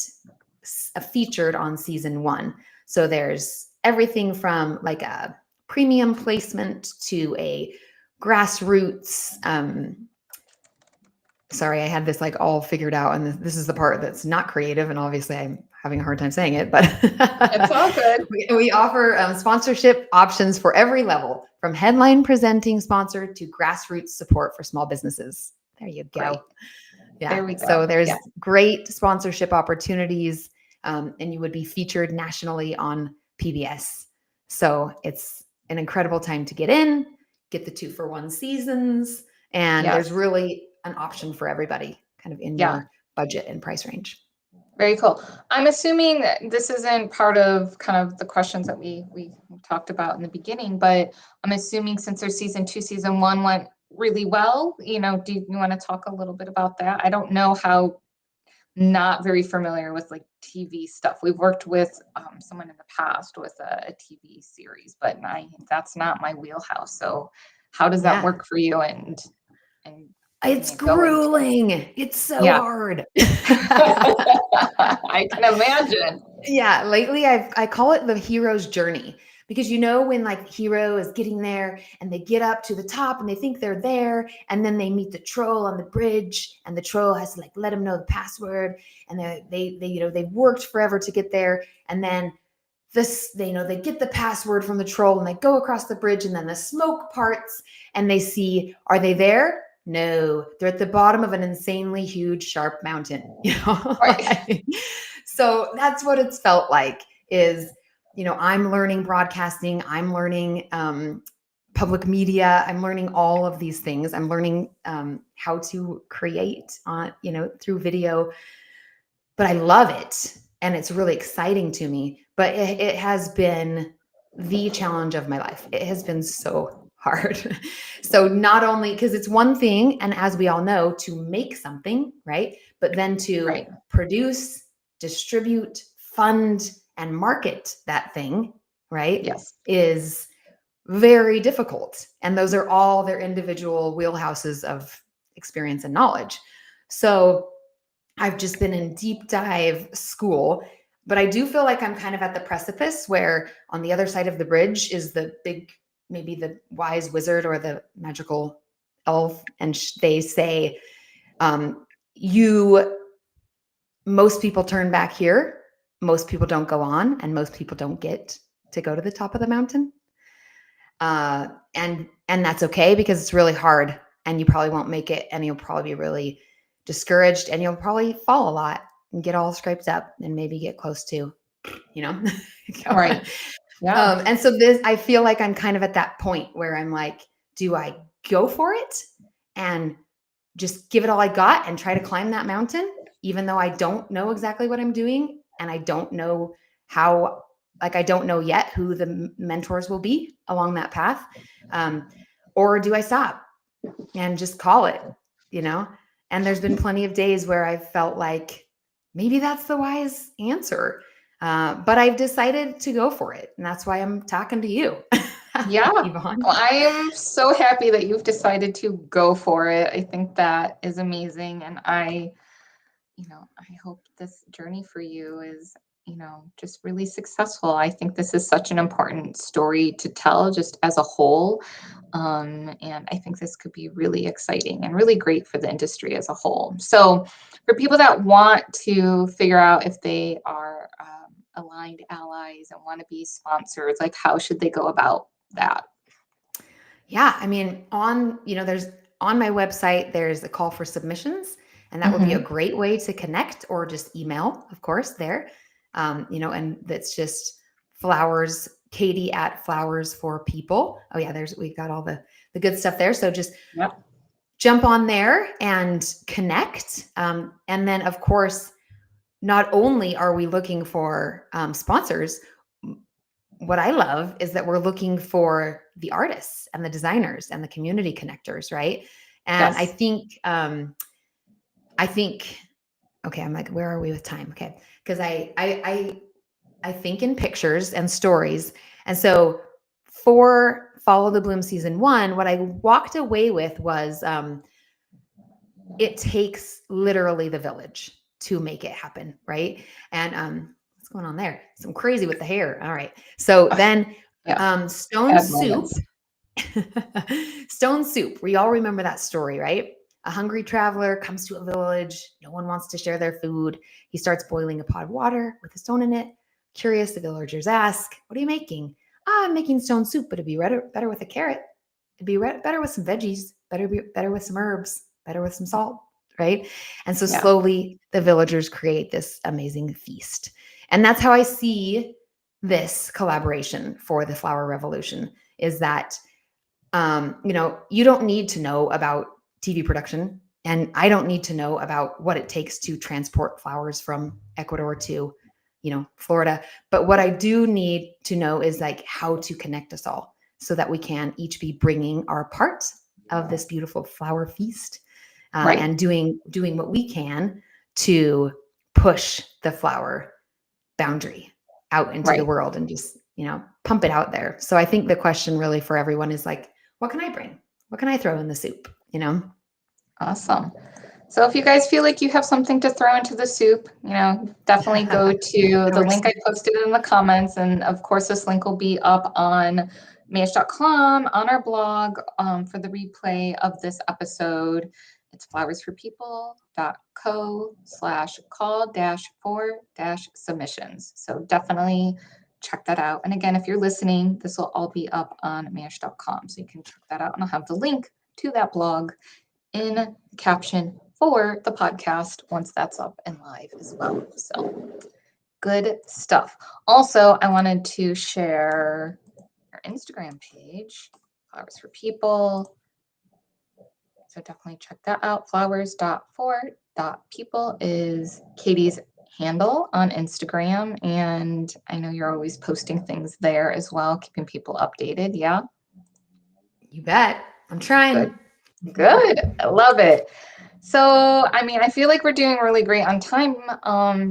[SPEAKER 2] featured on season 1. So there's everything from like a premium placement to a grassroots. Sorry, I had this like all figured out, and this is the part that's not creative, and obviously I'm having a hard time saying it, but
[SPEAKER 1] It's all good.
[SPEAKER 2] we offer sponsorship options for every level, from headline presenting sponsor to grassroots support for small businesses. There you go.
[SPEAKER 1] Great.
[SPEAKER 2] Yeah.
[SPEAKER 1] There we go.
[SPEAKER 2] So there's
[SPEAKER 1] Yeah.
[SPEAKER 2] great sponsorship opportunities, and you would be featured nationally on PBS. So it's an incredible time to get in, get the 2-for-1 seasons, and
[SPEAKER 1] Yes.
[SPEAKER 2] there's really an option for everybody kind of in
[SPEAKER 1] Yeah.
[SPEAKER 2] your budget and price range.
[SPEAKER 1] Very cool. I'm assuming that this isn't part of kind of the questions that we talked about in the beginning, but I'm assuming since there's season 2, season 1 went really well, do you want to talk a little bit about that? I don't know how, not very familiar with like TV stuff. We've worked with someone in the past with a TV series, but that's not my wheelhouse. So how does that
[SPEAKER 2] Yeah.
[SPEAKER 1] work for you and
[SPEAKER 2] It's
[SPEAKER 1] getting it going?
[SPEAKER 2] grueling. It's so
[SPEAKER 1] Yeah.
[SPEAKER 2] hard.
[SPEAKER 1] I can imagine.
[SPEAKER 2] Yeah, lately I call it the hero's journey, because when like hero is getting there and they get up to the top and they think they're there, and then they meet the troll on the bridge, and the troll has to like let them know the password, and they've worked forever to get there, and then they get the password from the troll and they go across the bridge, and then the smoke parts and they see, are they there? No, they're at the bottom of an insanely huge sharp mountain.
[SPEAKER 1] Right.
[SPEAKER 2] So that's what it's felt like. Is I'm learning broadcasting, I'm learning public media, I'm learning all of these things. I'm learning how to create on through video, but I love it and it's really exciting to me. But it has been the challenge of my life. It has been so hard. So not only because it's one thing, and as we all know, to make something, right? But then to
[SPEAKER 1] Right.
[SPEAKER 2] produce, distribute, fund, and market that thing, right?
[SPEAKER 1] Yes.
[SPEAKER 2] Is very difficult. And those are all their individual wheelhouses of experience and knowledge. So I've just been in deep dive school, but I do feel like I'm kind of at the precipice where on the other side of the bridge is the big, maybe the wise wizard or the magical elf. And they say, most people turn back here, most people don't go on, and most people don't get to go to the top of the mountain. And that's okay, because it's really hard and you probably won't make it, and you'll probably be really discouraged, and you'll probably fall a lot and get all scraped up and maybe get close to,
[SPEAKER 1] Right. Yeah.
[SPEAKER 2] And so I feel like I'm kind of at that point where I'm like, do I go for it and just give it all I got and try to climb that mountain, even though I don't know exactly what I'm doing, and I don't know how, like, I don't know yet who the mentors will be along that path. Or do I stop and just call it, And there's been plenty of days where I've felt like maybe that's the wise answer. But I've decided to go for it. And that's why I'm talking to you.
[SPEAKER 1] Yeah.
[SPEAKER 2] Yvonne.
[SPEAKER 1] Well, I am so happy that you've decided to go for it. I think that is amazing. And I hope this journey for you is just really successful. I think this is such an important story to tell just as a whole. And I think this could be really exciting and really great for the industry as a whole. So, for people that want to figure out if they are aligned allies and want to be sponsors, like how should they go about that?
[SPEAKER 2] Yeah, I mean, there's on my website, there's a call for submissions, and that would be a
[SPEAKER 1] Hmm.
[SPEAKER 2] great way to connect or just email, of course, there. And that's just flowers, Katie at Flowers for People. Oh yeah, we've got all the good stuff there. So just
[SPEAKER 1] Yep.
[SPEAKER 2] jump on there and connect. And then of course, not only are we looking for sponsors, what I love is that we're looking for the artists and the designers and the community connectors, right? And
[SPEAKER 1] Yes.
[SPEAKER 2] I think, okay, I'm like, where are we with time? Okay, because I think in pictures and stories, and so for Follow the Bloom season 1, what I walked away with was it takes literally the village to make it happen, right? And what's going on there? Some crazy with the hair. All right. So then
[SPEAKER 1] Yeah.
[SPEAKER 2] Stone
[SPEAKER 1] Bad
[SPEAKER 2] Soup.
[SPEAKER 1] moments.
[SPEAKER 2] Stone Soup. We all remember that story, right? A hungry traveler comes to a village. No one wants to share their food. He starts boiling a pot of water with a stone in it. Curious, the villagers ask, "What are you making?" "Ah, I'm making stone soup, but it'd be better with a carrot. It'd be better with some veggies. Better with some herbs. Better with some salt." Right? And so
[SPEAKER 1] Yeah.
[SPEAKER 2] slowly the villagers create this amazing feast. And that's how I see this collaboration for the Flower Revolution is that you don't need to know about TV production, and I don't need to know about what it takes to transport flowers from Ecuador to, Florida. But what I do need to know is like how to connect us all so that we can each be bringing our part of this beautiful flower feast
[SPEAKER 1] Right.
[SPEAKER 2] and doing what we can to push the flower boundary out into the
[SPEAKER 1] Right.
[SPEAKER 2] world and just pump it out there. So I think the question really for everyone is like, what can I bring? What can I throw in the soup?
[SPEAKER 1] Awesome. So if you guys feel like you have something to throw into the soup, definitely go to the link I posted in the comments. And of course, this link will be up on Mayesh.com on our blog for the replay of this episode. It's flowersforpeople.co/call-for-submissions. So definitely check that out. And again, if you're listening, this will all be up on Mayesh.com. So you can check that out. And I'll have the link to that blog in the caption for the podcast once that's up and live as well. So good stuff. Also, I wanted to share our Instagram page, Flowers for People. So definitely check that out. Flowers.for.people is Katie's handle on Instagram. And I know you're always posting things there as well, keeping people updated. Yeah.
[SPEAKER 2] You bet. I'm trying.
[SPEAKER 1] Good. Good. I love it. So, I mean, I feel like we're doing really great on time.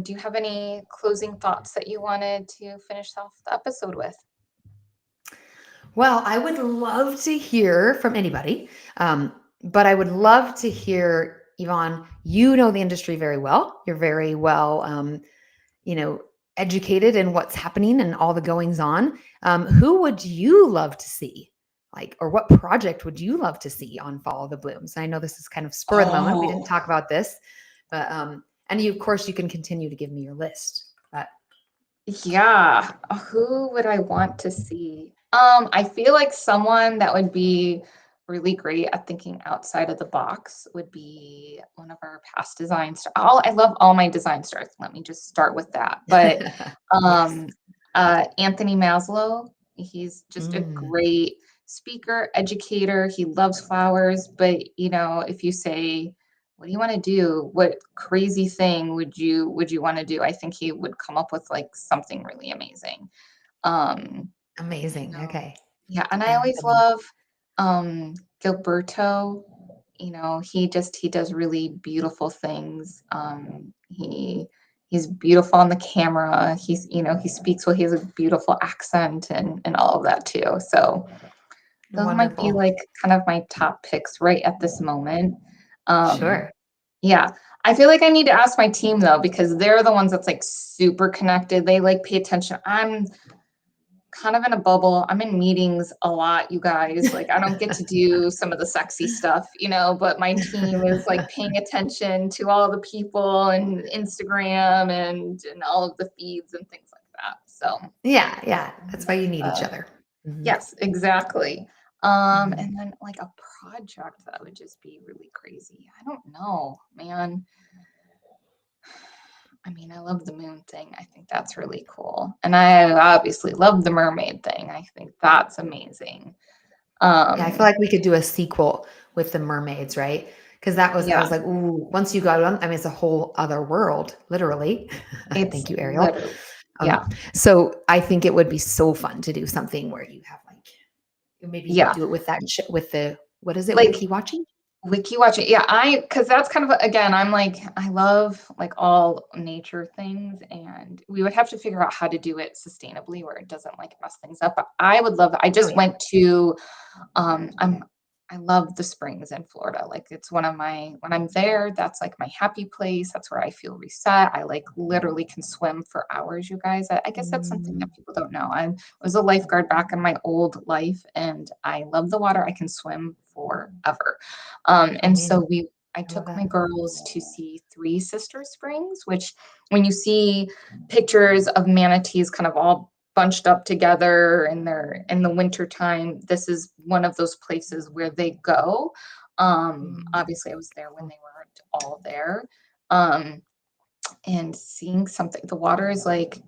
[SPEAKER 1] Do you have any closing thoughts that you wanted to finish off the episode with?
[SPEAKER 2] Well, I would love to hear from anybody, but I would love to hear, Yvonne, you know the industry very well. You're very well, educated in what's happening and all the goings on. Who would you love to see? Or what project would you love to see on Follow the Blooms? I know this is kind of spur of the moment. We didn't talk about this, but and you, of course, you can continue to give me your list. But
[SPEAKER 1] Yeah, who would I want to see? I feel like someone that would be really great at thinking outside of the box would be one of our past design stars. I love all my design stars. Let me just start with that. But
[SPEAKER 2] yes.
[SPEAKER 1] um, Anthony Maslow, he's just a
[SPEAKER 2] Mm.
[SPEAKER 1] great speaker, educator. He loves flowers. But if you say, what do you want to do? What crazy thing would you want to do? I think he would come up with like something really amazing. Um,
[SPEAKER 2] Amazing. Okay.
[SPEAKER 1] yeah, and I always
[SPEAKER 2] Anthony.
[SPEAKER 1] love Gilberto. He does really beautiful things. He's beautiful on the camera. He speaks well. He has a beautiful accent and all of that too. So those might be
[SPEAKER 2] Wonderful.
[SPEAKER 1] like kind of my top picks right at this moment. Um,
[SPEAKER 2] Sure.
[SPEAKER 1] yeah. I feel like I need to ask my team though, because they're the ones that's like super connected. They like pay attention. I'm kind of in a bubble. I'm in meetings a lot, you guys. Like I don't get to do some of the sexy stuff, but my team is like paying attention to all the people and Instagram and all of the feeds and things like that. So
[SPEAKER 2] Yeah. That's why you
[SPEAKER 1] that's
[SPEAKER 2] need each other. Mhm.
[SPEAKER 1] yes, exactly.
[SPEAKER 2] Mhm.
[SPEAKER 1] And then like a project that would just be really crazy. I don't know, man. I mean, I love the moon thing. I think that's really cool. And I obviously love the mermaid thing. I think that's amazing.
[SPEAKER 2] Yeah, I feel
[SPEAKER 1] Um,
[SPEAKER 2] like we could do a sequel with the mermaids, right? Because I
[SPEAKER 1] yeah,
[SPEAKER 2] was like, ooh, once you got on, I mean, it's a whole other world, literally.
[SPEAKER 1] it's
[SPEAKER 2] Thank you, Ariel.
[SPEAKER 1] literally,
[SPEAKER 2] Um,
[SPEAKER 1] yeah,
[SPEAKER 2] so I think it would be so fun to do something where you have like, maybe
[SPEAKER 1] yeah.
[SPEAKER 2] do it with that, with the, what is it,
[SPEAKER 1] Like
[SPEAKER 2] wiki watching?
[SPEAKER 1] wiki watching. Yeah, because that's kind of, again, I'm like, I love like all nature things and we would have to figure out how to do it sustainably where it doesn't like mess things up. But I would love, I
[SPEAKER 2] Oh,
[SPEAKER 1] just
[SPEAKER 2] yeah.
[SPEAKER 1] went to I love the springs in Florida. Like it's one of my when I'm there, that's like my happy place. That's where I feel reset. I like literally can swim for hours, you guys. I guess that's something
[SPEAKER 2] Mm,
[SPEAKER 1] that people don't know. I was a lifeguard back in my old life and I love the water. I can swim forever.
[SPEAKER 2] oh,
[SPEAKER 1] And
[SPEAKER 2] man.
[SPEAKER 1] so I
[SPEAKER 2] I love
[SPEAKER 1] took my
[SPEAKER 2] that.
[SPEAKER 1] girls to see Three Sister Springs, which when you see pictures of manatees kind of all bunched up together and they're in the winter time, this is one of those places where they go.
[SPEAKER 2] Mm,
[SPEAKER 1] Obviously I was there when
[SPEAKER 2] cool.
[SPEAKER 1] they weren't all there. Um, and seeing something, the water is like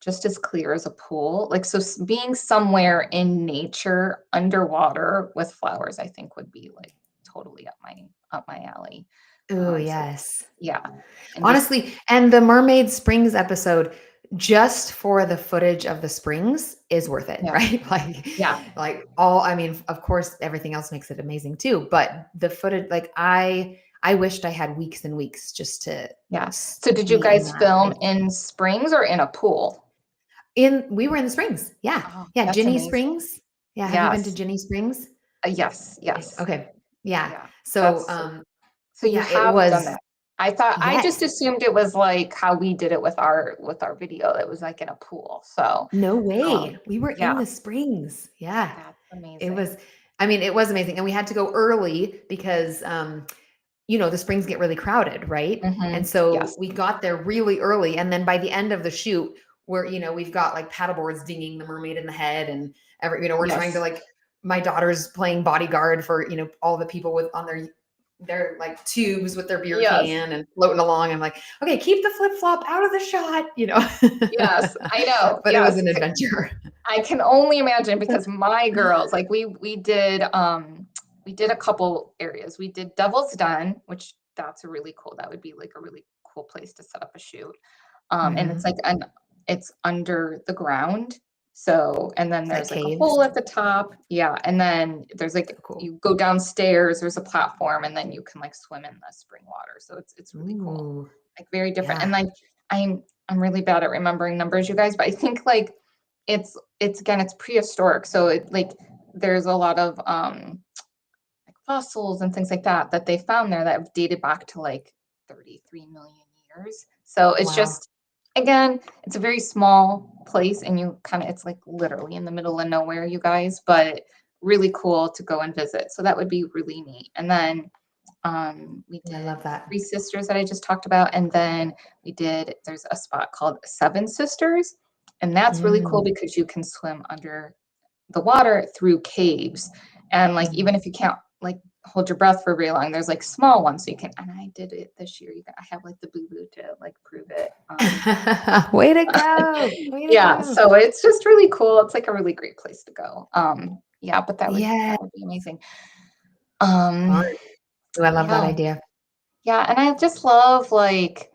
[SPEAKER 1] just as clear as a pool. Like so being somewhere in nature underwater with flowers, I think would be like totally up my alley.
[SPEAKER 2] Oh,
[SPEAKER 1] So
[SPEAKER 2] yes.
[SPEAKER 1] yeah. And just
[SPEAKER 2] Honestly, and the Mermaid Springs episode, just for the footage of the springs is worth it,
[SPEAKER 1] yeah,
[SPEAKER 2] right?
[SPEAKER 1] yeah,
[SPEAKER 2] I mean, of course, everything else makes it amazing too, but the footage, like I wished I had weeks and weeks just to
[SPEAKER 1] yeah. So did you
[SPEAKER 2] be in
[SPEAKER 1] guys
[SPEAKER 2] that
[SPEAKER 1] film
[SPEAKER 2] place.
[SPEAKER 1] in springs or in a pool?
[SPEAKER 2] We were in the springs. Yeah.
[SPEAKER 1] Oh,
[SPEAKER 2] Yeah.
[SPEAKER 1] that's
[SPEAKER 2] Ginny
[SPEAKER 1] amazing.
[SPEAKER 2] Springs. Yeah. Have you been to
[SPEAKER 1] Yes.
[SPEAKER 2] Ginny Springs?
[SPEAKER 1] Yes, yes.
[SPEAKER 2] Okay. Yeah.
[SPEAKER 1] Yeah.
[SPEAKER 2] So,
[SPEAKER 1] That's so you
[SPEAKER 2] yeah, it
[SPEAKER 1] have done
[SPEAKER 2] was,
[SPEAKER 1] that. I
[SPEAKER 2] yes.
[SPEAKER 1] just assumed it was like how we did it with our video. It was like in a pool. So,
[SPEAKER 2] No way. We were in
[SPEAKER 1] yeah,
[SPEAKER 2] the springs. Yeah.
[SPEAKER 1] that's
[SPEAKER 2] It
[SPEAKER 1] amazing.
[SPEAKER 2] was, I mean, it was amazing. And we had to go early because, the springs get really crowded, right? And so
[SPEAKER 1] Yes.
[SPEAKER 2] we got there really early. And then by the end of the shoot, we've got like paddleboards dinging the mermaid in the head and we're trying to
[SPEAKER 1] Yes.
[SPEAKER 2] like, my daughter's playing bodyguard for, all the people with on their like tubes with their beer
[SPEAKER 1] Yes.
[SPEAKER 2] can and floating along. I'm like, okay, keep the flip flop out of the shot,
[SPEAKER 1] Yes. I know.
[SPEAKER 2] but it was
[SPEAKER 1] Yes.
[SPEAKER 2] an adventure.
[SPEAKER 1] I can only imagine because my girls, like we did a couple areas. We did Devil's Den, which that's a really cool. That would be like a really cool place to set up a shoot. And it's
[SPEAKER 2] Mhm.
[SPEAKER 1] like it's under the ground. So, and then
[SPEAKER 2] It's like
[SPEAKER 1] there's like a
[SPEAKER 2] caves.
[SPEAKER 1] hole at the top. Yeah. And then there's
[SPEAKER 2] So
[SPEAKER 1] like,
[SPEAKER 2] cool.
[SPEAKER 1] you go downstairs, there's a platform, and then you can like swim in the spring water. So it's really cool.
[SPEAKER 2] Ooh,
[SPEAKER 1] Like very different.
[SPEAKER 2] yeah.
[SPEAKER 1] And like, I'm really bad at remembering numbers, you guys, but I think like it's again, it's prehistoric. So it like, there's a lot of, like fossils and things like that they found there that have dated back to like 33 million years. So it's
[SPEAKER 2] Wow.
[SPEAKER 1] just, again, it's a very small place and you kind of, it's like literally in the middle of nowhere, you guys, but really cool to go and visit. So that would be really neat. And then we
[SPEAKER 2] I
[SPEAKER 1] did
[SPEAKER 2] love that.
[SPEAKER 1] Three Sisters that I just talked about. And then there's a spot called Seven Sisters. And that's really cool
[SPEAKER 2] Mm,
[SPEAKER 1] because you can swim under the water through caves. And like,
[SPEAKER 2] mhm.
[SPEAKER 1] even if you can't like hold your breath for very long, there's like small ones. So you can, and I did it this year. I have like the boo boo to like prove it.
[SPEAKER 2] Way to go. Way to
[SPEAKER 1] Yeah.
[SPEAKER 2] go.
[SPEAKER 1] So it's just really cool. It's like a really great place to go. Yeah, but that would,
[SPEAKER 2] Yeah.
[SPEAKER 1] that would be amazing.
[SPEAKER 2] Fun.
[SPEAKER 1] Um,
[SPEAKER 2] Ooh, I love that
[SPEAKER 1] yeah.
[SPEAKER 2] idea.
[SPEAKER 1] Yeah, and I just love like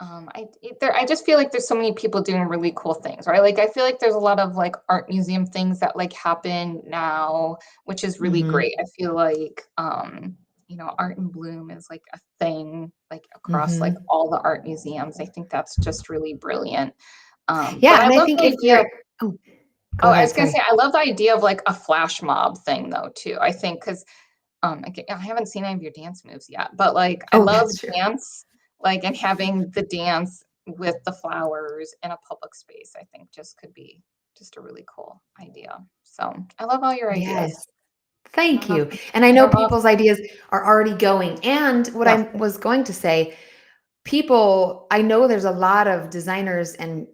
[SPEAKER 1] I just feel like there's so many people doing really cool things, right? Like I feel like there's a lot of like art museum things that like happen now, which is really
[SPEAKER 2] Mhm.
[SPEAKER 1] great. I feel like art in bloom is like a thing like across like
[SPEAKER 2] Mhm.
[SPEAKER 1] all the art museums. I think that's just really brilliant. But
[SPEAKER 2] Yeah,
[SPEAKER 1] I
[SPEAKER 2] and I
[SPEAKER 1] love
[SPEAKER 2] think
[SPEAKER 1] the
[SPEAKER 2] if
[SPEAKER 1] idea.
[SPEAKER 2] you're Oh, go
[SPEAKER 1] Oh, I
[SPEAKER 2] ahead,
[SPEAKER 1] was gonna say
[SPEAKER 2] sorry.
[SPEAKER 1] I love the idea of like a flash mob thing though too. I think because I haven't seen any of your dance moves yet, but like I
[SPEAKER 2] Oh,
[SPEAKER 1] love
[SPEAKER 2] that's true.
[SPEAKER 1] dance. like, and having the dance with the flowers in a public space, I think just could be just a really cool idea. So I love all your ideas.
[SPEAKER 2] Yes. Thank
[SPEAKER 1] Um,
[SPEAKER 2] you. And I know
[SPEAKER 1] they're
[SPEAKER 2] people's
[SPEAKER 1] awesome.
[SPEAKER 2] ideas are already going. And what
[SPEAKER 1] Yeah,
[SPEAKER 2] I was going to say, people, I know there's a lot of designers and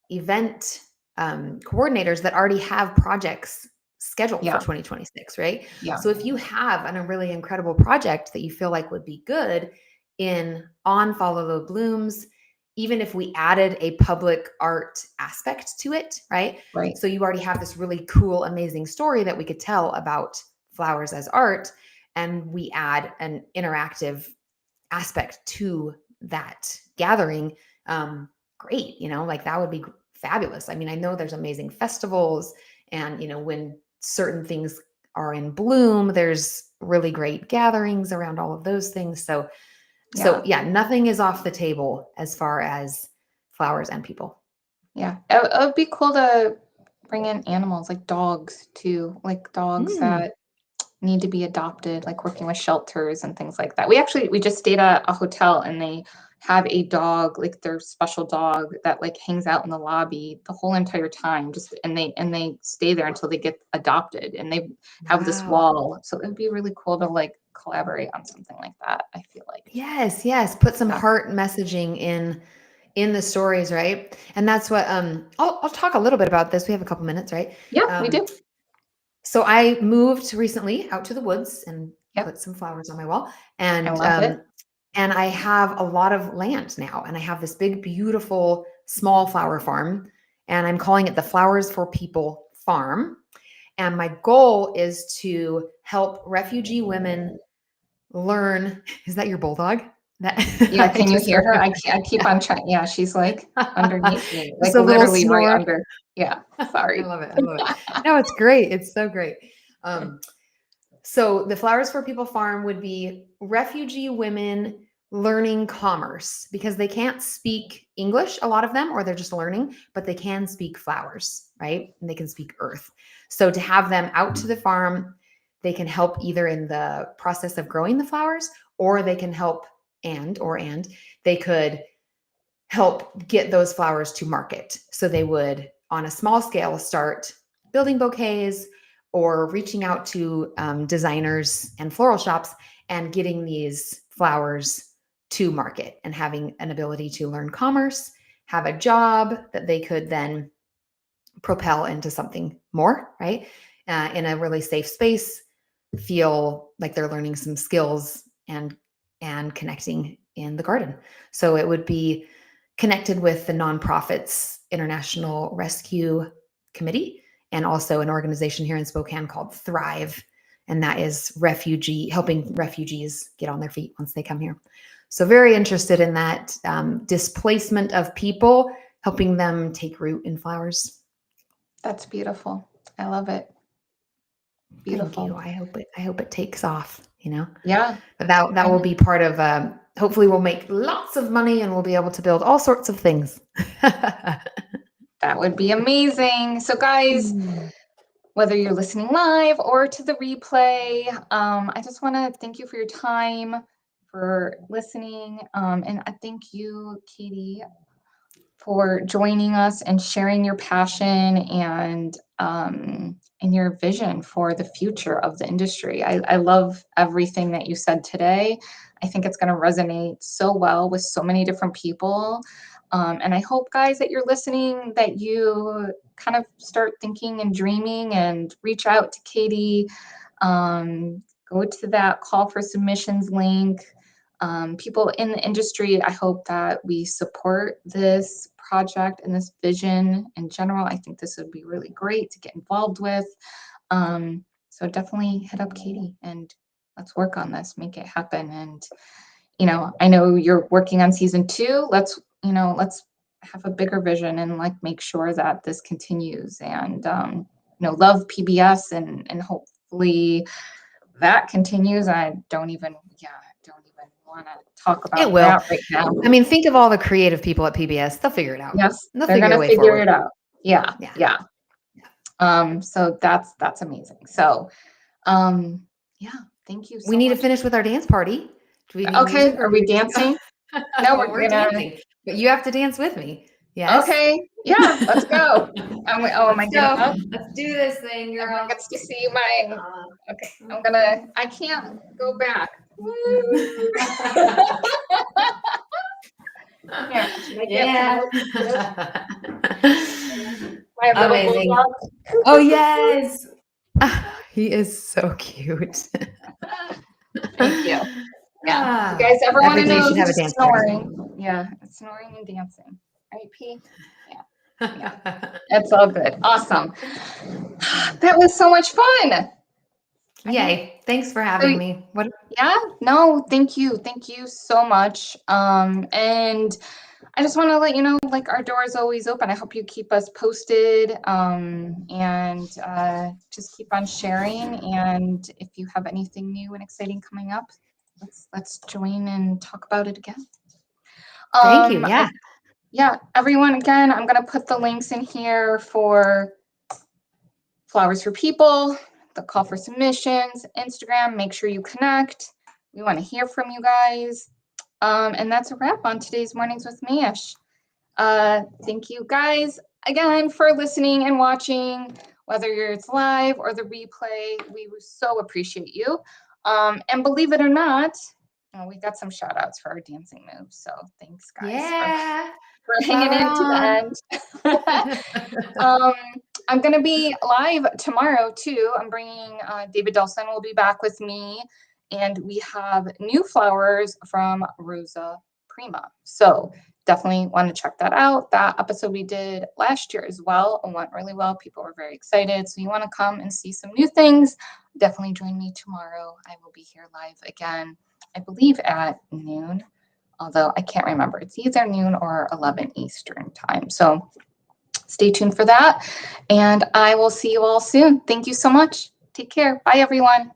[SPEAKER 2] event coordinators that already have projects scheduled for
[SPEAKER 1] yeah,
[SPEAKER 2] 2026, right?
[SPEAKER 1] yeah,
[SPEAKER 2] So if you have a really incredible project that you feel like would be good in on Follow the Blooms, even if we added a public art aspect to it, right?
[SPEAKER 1] right.
[SPEAKER 2] So you already have this really cool, amazing story that we could tell about flowers as art, and we add an interactive aspect to that gathering. Great, like that would be fabulous. I mean, I know there's amazing festivals, and when certain things are in bloom, there's really great gatherings around all of those things. So
[SPEAKER 1] Yeah,
[SPEAKER 2] yeah, nothing is off the table as far as flowers and people.
[SPEAKER 1] yeah. It would be cool to bring in animals like dogs too, like dogs
[SPEAKER 2] Mm.
[SPEAKER 1] that need to be adopted, like working with shelters and things like that. We just stayed at a hotel and they have a dog, like their special dog that like hangs out in the lobby the whole entire time, just and they stay there until they get adopted and they have this
[SPEAKER 2] Wow.
[SPEAKER 1] wall. So it'd be really cool to like collaborate on something like that, I feel like.
[SPEAKER 2] Yes, yes. Put some
[SPEAKER 1] Yeah.
[SPEAKER 2] heart messaging in the stories, right? And that's what I'll talk a little bit about this. We have a couple minutes, right?
[SPEAKER 1] Yeah, we
[SPEAKER 2] Um
[SPEAKER 1] do.
[SPEAKER 2] so I moved recently out to the woods and
[SPEAKER 1] Yep.
[SPEAKER 2] put some flowers on my wall,
[SPEAKER 1] I
[SPEAKER 2] and
[SPEAKER 1] love it.
[SPEAKER 2] I have a lot of land now, and I have this big beautiful small flower farm, and I'm calling it the Flowers for People farm. And my goal is to help refugee women learn. Is that your bulldog? That
[SPEAKER 1] Yeah,
[SPEAKER 2] I
[SPEAKER 1] can you
[SPEAKER 2] just
[SPEAKER 1] hear
[SPEAKER 2] heard
[SPEAKER 1] her?
[SPEAKER 2] him.
[SPEAKER 1] I keep on trying. Yeah, she's like underneath me,
[SPEAKER 2] Just
[SPEAKER 1] like
[SPEAKER 2] a little
[SPEAKER 1] literally right
[SPEAKER 2] snore.
[SPEAKER 1] under. Yeah,
[SPEAKER 2] I
[SPEAKER 1] sorry.
[SPEAKER 2] love it. I love it. No, it's great. It's so great. Um, so the Flowers for People farm would be refugee women learning commerce because they can't speak English, a lot of them, or they're just learning, but they can speak flowers, right? And they can speak earth. So to have them out to the farm, they can help either in the process of growing the flowers, or they can help and they could help get those flowers to market. So they would, on a small scale, start building bouquets or reaching out to designers and floral shops and getting these flowers to market and having an ability to learn commerce, have a job that they could then propel into something more, right? In a really safe space, feel like they're learning some skills and connecting in the garden. So it would be connected with the nonprofits International Rescue Committee and also an organization here in Spokane called Thrive, and that is helping refugees get on their feet once they come here. So very interested in that displacement of people, helping them take root in flowers.
[SPEAKER 1] That's beautiful. I love it.
[SPEAKER 2] Thank you.
[SPEAKER 1] Beautiful.
[SPEAKER 2] I hope it takes off.
[SPEAKER 1] Yeah,
[SPEAKER 2] But that
[SPEAKER 1] I
[SPEAKER 2] will
[SPEAKER 1] know.
[SPEAKER 2] be part of hopefully we'll make lots of money and we'll be able to build all sorts of things.
[SPEAKER 1] That would be amazing. So, guys,
[SPEAKER 2] Mm.
[SPEAKER 1] whether you're listening live or to the replay, I just want to thank you for your time, for listening, and I thank you, Katie, for joining us and sharing your passion and your vision for the future of the industry. I love everything that you said today. I think it's going to resonate so well with so many different people. And I hope, guys, that you're listening, that you kind of start thinking and dreaming and reach out to Katie. Go to that call for submissions link. People in the industry, I hope that we support this project and this vision in general. I think this would be really great to get involved with. So definitely hit up Katie and let's work on this, make it happen. And, I know you're working on season 2. Let's have a bigger vision and like make sure that this continues and, love PBS and hopefully that continues. I don't even want to talk
[SPEAKER 2] It
[SPEAKER 1] about
[SPEAKER 2] will.
[SPEAKER 1] that right now.
[SPEAKER 2] I mean, think of all the creative people at PBS. They'll figure it out.
[SPEAKER 1] Yes,
[SPEAKER 2] They'll
[SPEAKER 1] they're
[SPEAKER 2] figure a
[SPEAKER 1] gonna
[SPEAKER 2] way
[SPEAKER 1] figure
[SPEAKER 2] forward.
[SPEAKER 1] it out. Yeah,
[SPEAKER 2] Yeah.
[SPEAKER 1] yeah. So that's amazing. So, yeah, thank you
[SPEAKER 2] We
[SPEAKER 1] so
[SPEAKER 2] need to
[SPEAKER 1] much.
[SPEAKER 2] finish with our dance party. Do we need
[SPEAKER 1] Okay,
[SPEAKER 2] music or
[SPEAKER 1] are
[SPEAKER 2] do
[SPEAKER 1] we
[SPEAKER 2] we just go?
[SPEAKER 1] dancing? No,
[SPEAKER 2] But we're dancing. But you have to dance with me. Yes?
[SPEAKER 1] Okay, yeah, let's go. Am I
[SPEAKER 2] Let's
[SPEAKER 1] getting
[SPEAKER 2] go.
[SPEAKER 1] up?
[SPEAKER 2] Let's do this thing,
[SPEAKER 1] Everyone
[SPEAKER 2] girl.
[SPEAKER 1] gets to see my, okay, I can't go back. Woo. Here, should I get
[SPEAKER 2] Yeah.
[SPEAKER 1] my little
[SPEAKER 2] Amazing.
[SPEAKER 1] bulldog?
[SPEAKER 2] Oh, yes. He is so cute.
[SPEAKER 1] Thank you. Yeah.
[SPEAKER 2] Ah,
[SPEAKER 1] You guys ever want to
[SPEAKER 2] everybody
[SPEAKER 1] know
[SPEAKER 2] should have a
[SPEAKER 1] who's
[SPEAKER 2] dance
[SPEAKER 1] snoring? Yeah, snoring and dancing. Right, P? Yeah, it's all good. Awesome. That was so much fun.
[SPEAKER 2] Yay. Thanks for having me. What?
[SPEAKER 1] Yeah, no, thank you. Thank you so much. And I just want to let you know, like, our door is always open. I hope you keep us posted, and just keep on sharing. And if you have anything new and exciting coming up, let's join and talk about it again.
[SPEAKER 2] Thank you. Yeah.
[SPEAKER 1] Yeah, everyone, again, I'm going to put the links in here for Flowers for People, the call for submissions, Instagram. Make sure you connect. We want to hear from you guys. And that's a wrap on today's Mornings with Mayesh. Thank you guys again for listening and watching, whether it's live or the replay. We so appreciate you. And believe it or not, we got some shout outs for our dancing moves. So thanks, guys, for hanging in to the end. I'm going to be live tomorrow, too. I'm bringing David Delson will be back with me. And we have new flowers from Rosa Prima. So definitely want to check that out. That episode we did last year as well went really well. People were very excited. So you want to come and see some new things, definitely join me tomorrow. I will be here live again, I believe at noon, although I can't remember. It's either noon or 11 Eastern time. So stay tuned for that. And I will see you all soon. Thank you so much. Take care. Bye, everyone.